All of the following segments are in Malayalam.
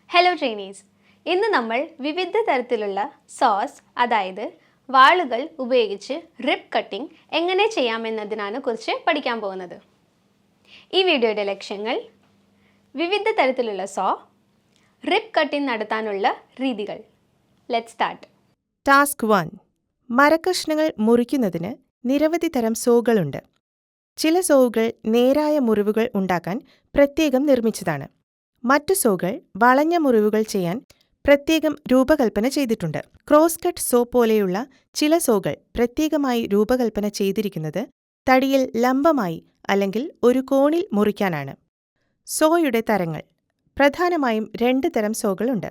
ഹലോ ട്രെയിനീസ്, ഇന്ന് നമ്മൾ വിവിധ തരത്തിലുള്ള സോസ് അതായത് വാളുകൾ ഉപയോഗിച്ച് റിബ് കട്ടിംഗ് എങ്ങനെ ചെയ്യാമെന്നതിനാണ് കുറിച്ച് പഠിക്കാൻ പോകുന്നത്. ഈ വീഡിയോയുടെ ലക്ഷ്യങ്ങൾ: വിവിധ തരത്തിലുള്ള റിബ് കട്ടിംഗ് നടത്താനുള്ള രീതികൾ. Let's start. ടാസ്ക് 1. മരക്കഷ്ണങ്ങൾ മുറിക്കുന്നതിന് നിരവധി തരം സോകളുണ്ട്. ചില സോകൾ നേരായ മുറിവുകൾ ഉണ്ടാക്കാൻ പ്രത്യേകം നിർമ്മിച്ചതാണ്. മറ്റു സോകൾ വളഞ്ഞ മുറിവുകൾ ചെയ്യാൻ പ്രത്യേകം രൂപകൽപ്പന ചെയ്തിട്ടുണ്ട്. ക്രോസ് കട്ട് സോ പോലെയുള്ള ചില സോകൾ പ്രത്യേകമായി രൂപകൽപ്പന ചെയ്തിരിക്കുന്നത് തടിയിൽ ലംബമായി അല്ലെങ്കിൽ ഒരു കോണിൽ മുറിക്കാനാണ്. സോയുടെ തരങ്ങൾ: പ്രധാനമായും 2 തരം സോകളുണ്ട്.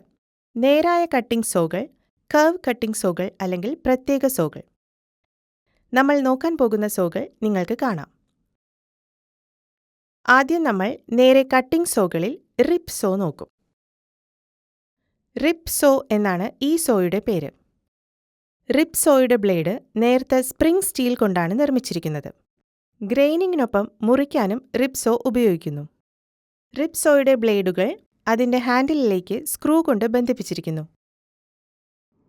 നേരായ കട്ടിംഗ് സോകൾ, കർവ് കട്ടിംഗ് സോകൾ അല്ലെങ്കിൽ പ്രത്യേക സോകൾ. നമ്മൾ നോക്കാൻ പോകുന്ന സോകൾ നിങ്ങൾക്ക് കാണാം. ആദ്യം നമ്മൾ നേരെ കട്ടിംഗ് സോകളിൽ റിബ് സോ നോക്കും. റിബ് സോ എന്നാണ് ഈ സോയുടെ പേര്. റിബ് സോയുടെ ബ്ലേഡ് നേർത്ത സ്പ്രിംഗ് സ്റ്റീൽ കൊണ്ടാണ് നിർമ്മിച്ചിരിക്കുന്നത്. ഗ്രൈനിങ്ങിനൊപ്പം മുറിക്കാനും റിബ് സോ ഉപയോഗിക്കുന്നു. റിബ് സോയുടെ ബ്ലേഡുകൾ അതിൻ്റെ ഹാൻഡിലിലേക്ക് സ്ക്രൂ കൊണ്ട് ബന്ധിപ്പിച്ചിരിക്കുന്നു.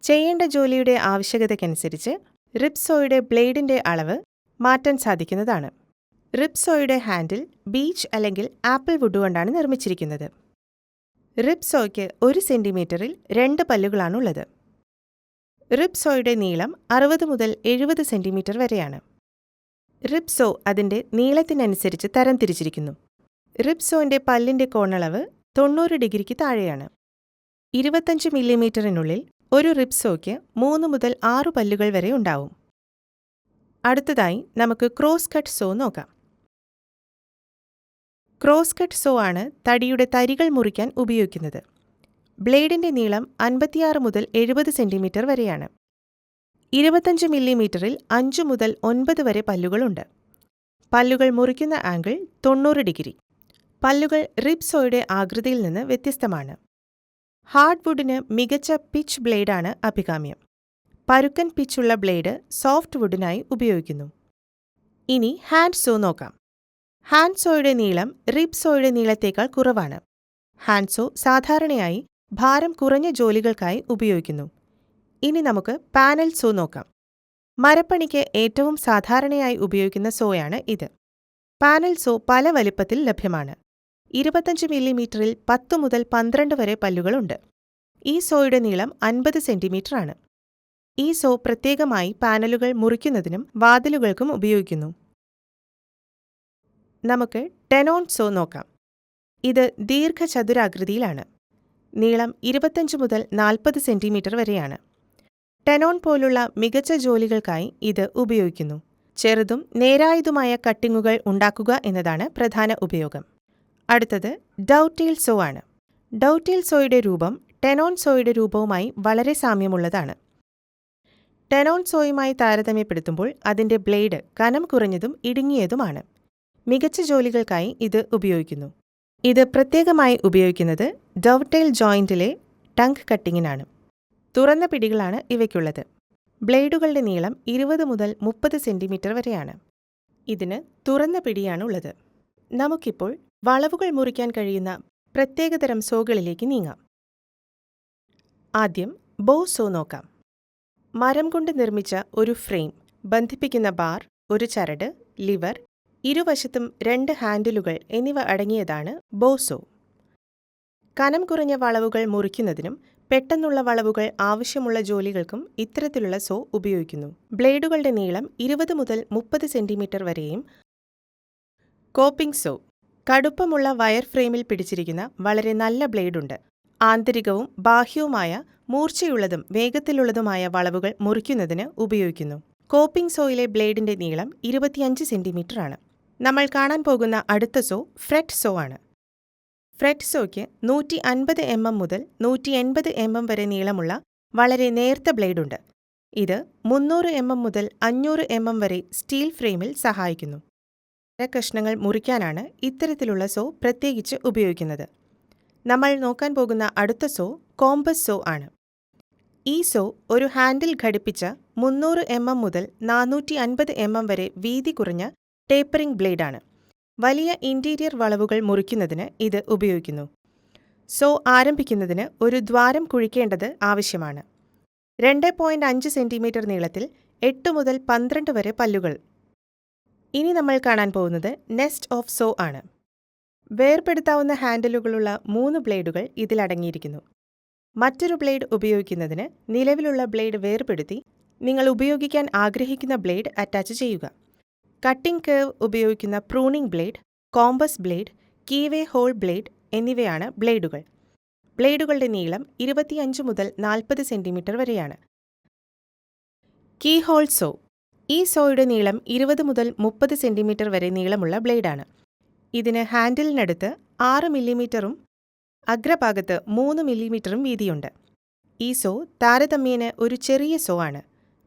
ചെയ്യേണ്ട ജോലിയുടെ ആവശ്യകതയ്ക്കനുസരിച്ച് റിബ് സോയുടെ ബ്ലേഡിൻ്റെ അളവ് മാറ്റാൻ സാധിക്കുന്നതാണ്. റിബ് സോയുടെ ഹാൻഡിൽ ബീച്ച് അല്ലെങ്കിൽ ആപ്പിൾ വുഡ് കൊണ്ടാണ് നിർമ്മിച്ചിരിക്കുന്നത്. റിബ് സോയ്ക്ക് 1 സെന്റിമീറ്ററിൽ 2 പല്ലുകളാണുള്ളത്. റിബ് സോയുടെ നീളം 60 മുതൽ 70 സെന്റിമീറ്റർ വരെയാണ്. റിബ് സോ അതിൻ്റെ നീളത്തിനനുസരിച്ച് തരംതിരിച്ചിരിക്കുന്നു. റിബ് സോയുടെ പല്ലിൻ്റെ കോണളവ് 90 ഡിഗ്രിക്ക് താഴെയാണ്. 25 മില്ലിമീറ്ററിനുള്ളിൽ ഒരു റിബ് സോയ്ക്ക് 3 മുതൽ 6 പല്ലുകൾ വരെ ഉണ്ടാവും. അടുത്തതായി നമുക്ക് ക്രോസ് കട്ട് സോ നോക്കാം. ക്രോസ് കട്ട് സോ ആണ് തടിയുടെ തരികൾ മുറിക്കാൻ ഉപയോഗിക്കുന്നത്. ബ്ലേഡിൻ്റെ നീളം 56 മുതൽ 70 സെന്റിമീറ്റർ വരെയാണ്. 25 മില്ലിമീറ്ററിൽ 5 മുതൽ 9 വരെ പല്ലുകളുണ്ട്. പല്ലുകൾ മുറിക്കുന്ന ആംഗിൾ 90 ഡിഗ്രി. പല്ലുകൾ റിബ് സോയുടെ ആകൃതിയിൽ നിന്ന് വ്യത്യസ്തമാണ്. ഹാർഡ് വുഡിന് മികച്ച പിച്ച് ബ്ലേഡാണ് അഭികാമ്യം. പരുക്കൻ പിച്ചുള്ള ബ്ലേഡ് സോഫ്റ്റ് വുഡിനായി ഉപയോഗിക്കുന്നു. ഇനി ഹാൻഡ് സോ നോക്കാം. ഹാൻഡ് സോയുടെ നീളം റിബ് സോയുടെ നീളത്തേക്കാൾ കുറവാണ്. ഹാൻഡ് സോ സാധാരണയായി ഭാരം കുറഞ്ഞ ജോലികൾക്കായി ഉപയോഗിക്കുന്നു. ഇനി നമുക്ക് പാനൽ സോ നോക്കാം. മരപ്പണിക്ക് ഏറ്റവും സാധാരണയായി ഉപയോഗിക്കുന്ന സോയാണ് ഇത്. പാനൽ സോ പല വലിപ്പത്തിൽ ലഭ്യമാണ്. 25 മില്ലിമീറ്ററിൽ 10 മുതൽ 12 വരെ പല്ലുകളുണ്ട്. ഈ സോയുടെ നീളം 50 സെന്റിമീറ്ററാണ്. ഈ സോ പ്രത്യേകമായി പാനലുകൾ മുറിക്കുന്നതിനും വാതിലുകൾക്കും ഉപയോഗിക്കുന്നു. നമുക്ക് ടെനോൺ സോ നോക്കാം. ഇത് ദീർഘചതുരാകൃതിയിലാണ്. നീളം 25 മുതൽ 40 സെന്റിമീറ്റർ വരെയാണ്. ടെനോൺ പോലുള്ള മികച്ച ജോലികൾക്കായി ഇത് ഉപയോഗിക്കുന്നു. ചെറുതും നേരായതുമായ കട്ടിങ്ങുകൾ ഉണ്ടാക്കുക എന്നതാണ് പ്രധാന ഉപയോഗം. അടുത്തത് ഡൗടെയിൽ സോ ആണ്. ഡൗടെയിൽ സോയുടെ രൂപം ടെനോൺ സോയുടെ രൂപവുമായി വളരെ സാമ്യമുള്ളതാണ്. ടെനോൺ സോയുമായി താരതമ്യപ്പെടുത്തുമ്പോൾ അതിൻ്റെ ബ്ലേഡ് കനം കുറഞ്ഞതും ഇടുങ്ങിയതുമാണ്. മികച്ച ജോലികൾക്കായി ഇത് ഉപയോഗിക്കുന്നു. ഇത് പ്രത്യേകമായി ഉപയോഗിക്കുന്നത് ഡൗടെയിൽ ജോയിന്റിലെ ടങ്ക് കട്ടിങ്ങിനാണ്. തുറന്ന പിടികളാണ് ഇവയ്ക്കുള്ളത്. ബ്ലേഡുകളുടെ നീളം 20 മുതൽ 30 സെന്റിമീറ്റർ വരെയാണ്. ഇതിന് തുറന്ന പിടിയാണുള്ളത്. നമുക്കിപ്പോൾ വളവുകൾ മുറിക്കാൻ കഴിയുന്ന പ്രത്യേകതരം സോകളിലേക്ക് നീങ്ങാം. ആദ്യം ബോ സോ നോക്കാം. മരം കൊണ്ട് നിർമ്മിച്ച ഒരു ഫ്രെയിം, ബന്ധിപ്പിക്കുന്ന ബാർ, ഒരു ചരട്, ലിവർ, ഇരുവശത്തും 2 ഹാൻഡിലുകൾ എന്നിവ അടങ്ങിയതാണ് ബോ സോ. കനം കുറഞ്ഞ വളവുകൾ മുറിക്കുന്നതിനും പെട്ടെന്നുള്ള വളവുകൾ ആവശ്യമുള്ള ജോലികൾക്കും ഇത്തരത്തിലുള്ള സോ ഉപയോഗിക്കുന്നു. ബ്ലേഡുകളുടെ നീളം 20 മുതൽ 30 സെന്റിമീറ്റർ വരെയും. കോപ്പിംഗ് സോ: കടുപ്പമുള്ള വയർ ഫ്രെയിമിൽ പിടിച്ചിരിക്കുന്ന വളരെ നല്ല ബ്ലേഡുണ്ട്. ആന്തരികവും ബാഹ്യവുമായ മൂർച്ചയുള്ളതും വേഗത്തിലുള്ളതുമായ വളവുകൾ മുറിക്കുന്നതിന് ഉപയോഗിക്കുന്നു. കോപ്പിംഗ് സോയിലെ ബ്ലേഡിൻ്റെ നീളം 25 സെന്റിമീറ്ററാണ്. നമ്മൾ കാണാൻ പോകുന്ന അടുത്ത സോ ഫ്രെറ്റ് സോ ആണ്. ഫ്രെറ്റ് സോയ്ക്ക് 150 mm മുതൽ 180 mm വരെ നീളമുള്ള വളരെ നേർത്ത ബ്ലേഡുണ്ട്. ഇത് 300 mm മുതൽ 500 mm വരെ സ്റ്റീൽ ഫ്രെയിമിൽ സഹായിക്കുന്നു. മരക്കഷ്ണങ്ങൾ മുറിക്കാനാണ് ഇത്തരത്തിലുള്ള സോ പ്രത്യേകിച്ച് ഉപയോഗിക്കുന്നത്. നമ്മൾ നോക്കാൻ പോകുന്ന അടുത്ത സോ കോമ്പസ് സോ ആണ്. ഈ സോ ഒരു ഹാൻഡിൽ ഘടിപ്പിച്ച 300 mm മുതൽ 450 mm വരെ വീതി കുറഞ്ഞ ടേപ്പറിംഗ് ബ്ലേഡാണ്. വലിയ ഇന്റീരിയർ വളവുകൾ മുറിക്കുന്നതിന് ഇത് ഉപയോഗിക്കുന്നു. സോ ആരംഭിക്കുന്നതിന് ഒരു ദ്വാരം കുഴിക്കേണ്ടത് ആവശ്യമാണ്. 2.5 സെന്റിമീറ്റർ നീളത്തിൽ 8 മുതൽ 12 വരെ പല്ലുകൾ. ഇനി നമ്മൾ കാണാൻ പോകുന്നത് നെസ്റ്റ് ഓഫ് സോ ആണ്. വേർപെടുത്താവുന്ന ഹാൻഡിലുകളുള്ള 3 ബ്ലേഡുകൾ ഇതിലടങ്ങിയിരിക്കുന്നു. മറ്റൊരു ബ്ലേഡ് ഉപയോഗിക്കുന്നതിന് നിലവിലുള്ള ബ്ലേഡ് വേർപെടുത്തി നിങ്ങൾ ഉപയോഗിക്കാൻ ആഗ്രഹിക്കുന്ന ബ്ലേഡ് അറ്റാച്ച് ചെയ്യുക. കട്ടിംഗ് കർവ് ഉപയോഗിക്കുന്ന pruning blade, compass blade, keyway hole blade എന്നിവയാണ് ബ്ലേഡുകൾ. ബ്ലേഡുകളുടെ നീളം 25 മുതൽ 40 സെന്റിമീറ്റർ വരെയാണ്. Keyhole saw. ഈ സോയുടെ നീളം 20 മുതൽ 30 സെന്റിമീറ്റർ വരെ നീളമുള്ള ബ്ലേഡാണ്. ഇതിന് ഹാൻഡിലിനടുത്ത് 6 മില്ലിമീറ്ററും അഗ്രഭാഗത്ത് 3 മില്ലിമീറ്ററും വീതിയുണ്ട്. ഈ സോ താരതമ്യേന ഒരു ചെറിയ സോ ആണ്.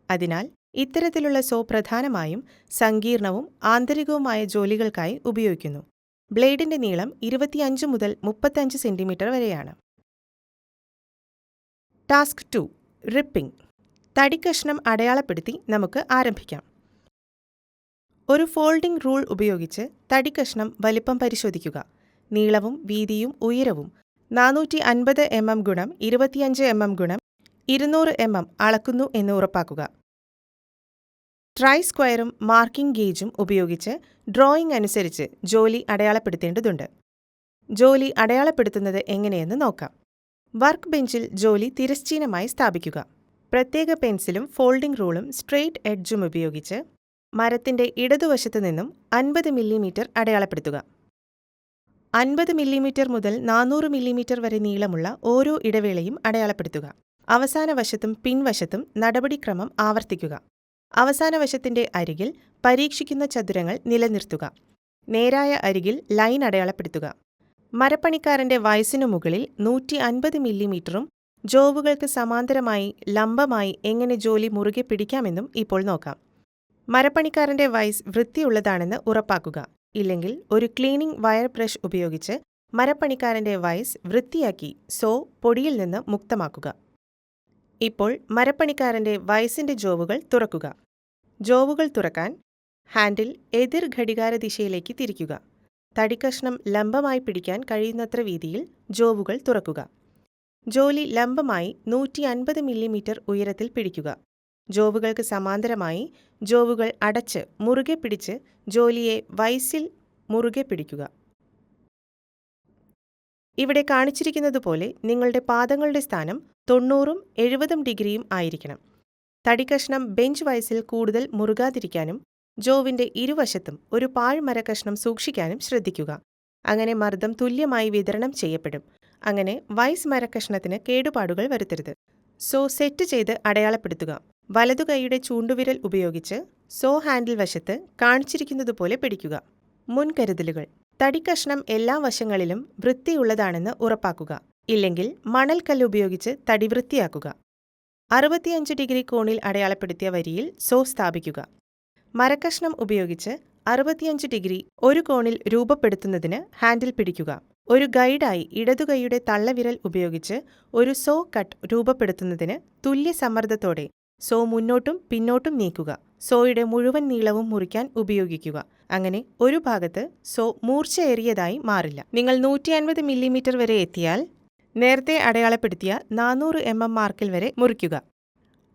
അതിനാൽ ഇത്തരത്തിലുള്ള സോ പ്രധാനമായും സങ്കീർണവും ആന്തരികവുമായ ജോലികൾക്കായി ഉപയോഗിക്കുന്നു. ബ്ലേഡിന്റെ നീളം 25 മുതൽ 35 സെന്റിമീറ്റർ വരെയാണ്. Task 2 ripping. തടിക്കഷ്ണം അടയാളപ്പെടുത്തി നമുക്ക് ആരംഭിക്കാം. ഒരു ഫോൾഡിംഗ് റൂൾ ഉപയോഗിച്ച് തടിക്കഷ്ണം വലിപ്പം പരിശോധിക്കുക. നീളവും വീതിയും ഉയരവും 450 mm ഗുണം 25 mm ഗുണം 200 mm അളക്കുന്നു എന്ന് ഉറപ്പാക്കുക. ട്രൈ സ്ക്വയറും മാർക്കിംഗ് ഗേജും ഉപയോഗിച്ച് ഡ്രോയിംഗ് അനുസരിച്ച് ജോലി അടയാളപ്പെടുത്തേണ്ടതുണ്ട്. ജോലി അടയാളപ്പെടുത്തുന്നത് എങ്ങനെയെന്ന് നോക്കാം. വർക്ക് ബെഞ്ചിൽ ജോലി തിരശ്ചീനമായി സ്ഥാപിക്കുക. പ്രത്യേക പെൻസിലും ഫോൾഡിംഗ് റൂളും സ്ട്രെയിറ്റ് എഡ്ജും ഉപയോഗിച്ച് മരത്തിന്റെ ഇടതുവശത്തു നിന്നും 50 മില്ലിമീറ്റർ അടയാളപ്പെടുത്തുക. 50 മില്ലിമീറ്റർ മുതൽ 400 മില്ലിമീറ്റർ വരെ നീളമുള്ള ഓരോ ഇടവേളയും അടയാളപ്പെടുത്തുക. അവസാന വശത്തും പിൻവശത്തും നടപടിക്രമം ആവർത്തിക്കുക. അവസാന വശത്തിന്റെ അരികിൽ പരീക്ഷിക്കുന്ന ചതുരങ്ങൾ നിലനിർത്തുക. നേരായ അരികിൽ ലൈൻ അടയാളപ്പെടുത്തുക. മരപ്പണിക്കാരന്റെ വയസ്സിനു മുകളിൽ 150 മില്ലിമീറ്ററും ജോവുകൾക്ക് സമാന്തരമായി ലംബമായി എങ്ങനെ ജോലി മുറുകെ പിടിക്കാമെന്നും ഇപ്പോൾ നോക്കാം. മരപ്പണിക്കാരന്റെ വയസ്സ് വൃത്തിയുള്ളതാണെന്ന് ഉറപ്പാക്കുക. ഇല്ലെങ്കിൽ ഒരു ക്ലീനിംഗ് വയർ ബ്രഷ് ഉപയോഗിച്ച് മരപ്പണിക്കാരന്റെ വയസ്സ് വൃത്തിയാക്കി സോ പൊടിയിൽ നിന്ന് മുക്തമാക്കുക. ഇപ്പോൾ മരപ്പണിക്കാരന്റെ വയസ്സിന്റെ ജോവുകൾ തുറക്കുക. ജോവുകൾ തുറക്കാൻ ഹാൻഡിൽ എതിർ ഘടികാര ദിശയിലേക്ക് തിരിക്കുക. തടിക്കഷ്ണം ലംബമായി പിടിക്കാൻ കഴിയുന്നത്ര വീതിയിൽ ജോവുകൾ തുറക്കുക. ജോലി ലംബമായി 150 മില്ലിമീറ്റർ ഉയരത്തിൽ പിടിക്കുക. ജോവുകൾക്ക് സമാന്തരമായി ജോവുകൾ അടച്ച് മുറുകെ പിടിച്ച് ജോലിയെ വയസ്സിൽ മുറുകെ പിടിക്കുക. ഇവിടെ കാണിച്ചിരിക്കുന്നതുപോലെ നിങ്ങളുടെ പാദങ്ങളുടെ സ്ഥാനം 90ഉം 70ഉം ഡിഗ്രിയും ആയിരിക്കണം. തടിക്കഷ്ണം ബെഞ്ച് വയസ്സിൽ കൂടുതൽ മുറുകാതിരിക്കാനും ജോവിന്റെ ഇരുവശത്തും ഒരു പാഴ്മരക്കഷ്ണം സൂക്ഷിക്കാനും ശ്രദ്ധിക്കുക. അങ്ങനെ മർദ്ദം തുല്യമായി വിതരണം ചെയ്യപ്പെടും. അങ്ങനെ വയസ് മരക്കഷ്ണത്തിന് കേടുപാടുകൾ വരുത്തരുത്. സോ സെറ്റ് ചെയ്ത് അടയാളപ്പെടുത്തുക. വലതുകൈയുടെ ചൂണ്ടുവിരൽ ഉപയോഗിച്ച് സോ ഹാൻഡിൽ വശത്ത് കാണിച്ചിരിക്കുന്നതുപോലെ പിടിക്കുക. മുൻകരുതലുകൾ. തടിക്കഷ്ണം എല്ലാ വശങ്ങളിലും വൃത്തിയുള്ളതാണെന്ന് ഉറപ്പാക്കുക. ഇല്ലെങ്കിൽ മണൽക്കല്ല് ഉപയോഗിച്ച് തടി വൃത്തിയാക്കുക. 65 ഡിഗ്രി കോണിൽ അടയാളപ്പെടുത്തിയ വരിയിൽ സോ സ്ഥാപിക്കുക. മരക്കഷ്ണം ഉപയോഗിച്ച് 65 ഡിഗ്രി ഒരു കോണിൽ രൂപപ്പെടുത്തുന്നതിന് ഹാൻഡിൽ പിടിക്കുക. ഒരു ഗൈഡായി ഇടതുകൈയുടെ തള്ളവിരൽ ഉപയോഗിച്ച് ഒരു സോ കട്ട് രൂപപ്പെടുത്തുന്നതിന് തുല്യ സമ്മർദ്ദത്തോടെ സോ മുന്നോട്ടും പിന്നോട്ടും നീക്കുക. സോയുടെ മുഴുവൻ നീളവും മുറിക്കാൻ ഉപയോഗിക്കുക. അങ്ങനെ ഒരു ഭാഗത്ത് സോ മൂർച്ചയേറിയതായി മാറില്ല. നിങ്ങൾ 150 മില്ലിമീറ്റർ വരെ എത്തിയാൽ നേരത്തെ അടയാളപ്പെടുത്തിയ 400 mm മാർക്കിൽ വരെ മുറിക്കുക.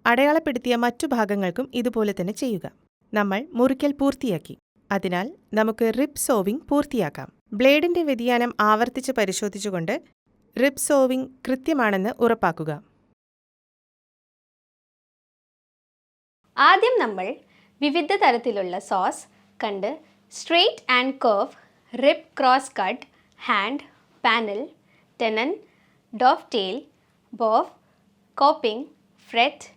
അടയാളപ്പെടുത്തിയ മറ്റു ഭാഗങ്ങൾക്കും ഇതുപോലെ തന്നെ ചെയ്യുക. നമ്മൾ മുറിക്കൽ പൂർത്തിയാക്കി. അതിനാൽ നമുക്ക് റിബ് സോവിംഗ് പൂർത്തിയാക്കാം. ബ്ലേഡിന്റെ വ്യതിയാനം ആവർത്തിച്ച് പരിശോധിച്ചുകൊണ്ട് റിബ് സോവിംഗ് കൃത്യമാണെന്ന് ഉറപ്പാക്കുക. ആദ്യം നമ്മൾ വിവിധ തരത്തിലുള്ള സോസ് കണ്ട് straight and curve, rip cross cut, hand, panel, tenon, dovetail, bow, coping, fret,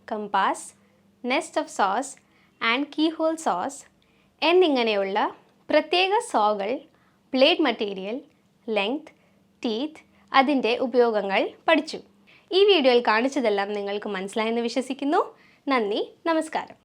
compass, nest of saws and keyhole saws എന്നിങ്ങനെയുള്ള പ്രത്യേക സോകൾ, ബ്ലേഡ് മറ്റീരിയൽ, ലെങ്ത്, ടീത്ത്, അതിൻ്റെ ഉപയോഗങ്ങൾ പഠിച്ചു. ഈ വീഡിയോയിൽ കാണിച്ചതെല്ലാം നിങ്ങൾക്ക് മനസ്സിലായെന്ന് വിശ്വസിക്കുന്നു. നന്ദി, നമസ്കാരം.